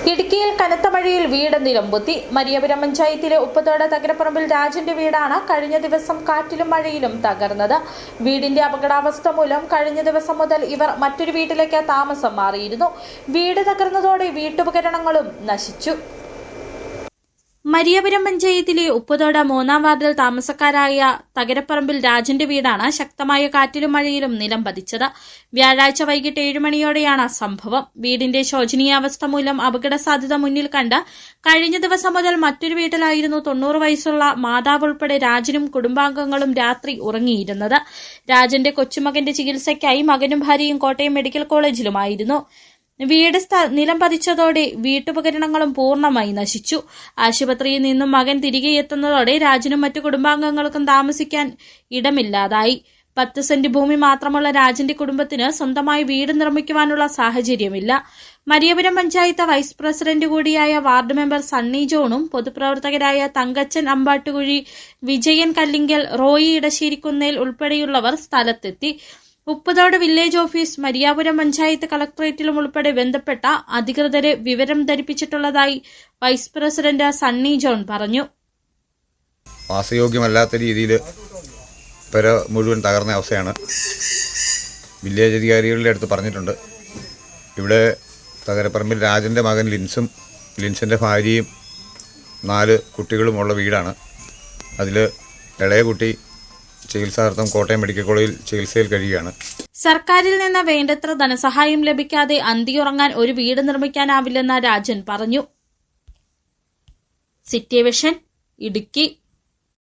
ഇടുക്കിയിൽ കനത്ത മഴയിൽ വീട് നിലംപൊത്തി. മരിയപുരം പഞ്ചായത്തിലെ ഉപ്പത്തോട് തകരപ്പറമ്പിൽ രാജന്റെ വീടാണ് കഴിഞ്ഞ ദിവസം കാറ്റിലും മഴയിലും തകർന്നത്. വീടിന്റെ അപകടാവസ്ഥ മൂലം കഴിഞ്ഞ ദിവസം മുതൽ ഇവർ മറ്റൊരു വീട്ടിലേക്ക് താമസം മാറിയിരുന്നു. വീട് തകർന്നതോടെ വീട്ടുപകരണങ്ങളും നശിച്ചു. മരിയപുരം പഞ്ചായത്തിലെ ഉപ്പുതോട് 3-ാം വാർഡിൽ താമസക്കാരായ തകരപ്പറമ്പിൽ രാജന്റെ വീടാണ് ശക്തമായ കാറ്റിലും മഴയിലും നിലം പതിച്ചത്. വ്യാഴാഴ്ച വൈകിട്ട് 7 മണിയോടെയാണ് സംഭവം. വീടിന്റെ ശോചനീയാവസ്ഥ മൂലം അപകട സാധ്യത മുന്നിൽ കണ്ട് കഴിഞ്ഞ ദിവസം മുതൽ മറ്റൊരു വീട്ടിലായിരുന്നു 90 വയസ്സുള്ള മാതാവ് ഉൾപ്പെടെ രാജനും കുടുംബാംഗങ്ങളും രാത്രി ഉറങ്ങിയിരുന്നത്. രാജന്റെ കൊച്ചുമകന്റെ ചികിത്സയ്ക്കായി മകനും ഭാര്യയും കോട്ടയം മെഡിക്കൽ കോളേജിലുമായിരുന്നു. വീട് നിലം പതിച്ചതോടെ വീട്ടുപകരണങ്ങളും പൂർണ്ണമായി നശിച്ചു. ആശുപത്രിയിൽ നിന്നും മകൻ തിരികെ എത്തുന്നതോടെ രാജനും മറ്റു കുടുംബാംഗങ്ങൾക്കും താമസിക്കാൻ ഇടമില്ലാതായി. 10 സെന്റ് ഭൂമി മാത്രമുള്ള രാജന്റെ കുടുംബത്തിന് സ്വന്തമായി വീട് നിർമ്മിക്കുവാനുള്ള സാഹചര്യമില്ല. മരിയപുരം പഞ്ചായത്ത് വൈസ് പ്രസിഡന്റ് കൂടിയായ വാർഡ് മെമ്പർ സണ്ണി ജോണും പൊതുപ്രവർത്തകരായ തങ്കച്ചൻ അമ്പാട്ടുകുഴി, വിജയൻ കല്ലിങ്കൽ, റോയി ഇടശ്ശേരിക്കുന്നേൽ ഉൾപ്പെടെയുള്ളവർ സ്ഥലത്തെത്തി. ഉപ്പുതോട് വില്ലേജ് ഓഫീസ്, മരിയാപുരം പഞ്ചായത്ത് കളക്ടറേറ്റിലും ഉൾപ്പെടെ ബന്ധപ്പെട്ട അധികൃതരെ വിവരം ധരിപ്പിച്ചിട്ടുള്ളതായി വൈസ് പ്രസിഡന്റ് സണ്ണി ജോൺ പറഞ്ഞു. വാസയോഗ്യമല്ലാത്ത രീതിയിൽ പെര മുഴുവൻ തകർന്ന അവസ്ഥയാണ്. വില്ലേജ് അധികാരികളുടെ അടുത്ത് പറഞ്ഞിട്ടുണ്ട്. ഇവിടെ തകരപ്പറമ്പിൽ രാജൻ്റെ മകൻ ലിൻസിൻ്റെ ഭാര്യയും 4 കുട്ടികളുമുള്ള വീടാണ്. അതിൽ ഇളയ കുട്ടി ചികിത്സാർത്ഥം കോട്ടയം മെഡിക്കൽ കോളേജിൽ ചികിത്സയിൽ കഴിയുകയാണ്. സർക്കാരിൽ നിന്ന് വേണ്ടത്ര ധനസഹായം ലഭിക്കാതെ അന്തിയുറങ്ങാൻ ഒരു വീട് നിർമ്മിക്കാനാവില്ലെന്ന് രാജൻ പറഞ്ഞു. City vision, Idukki.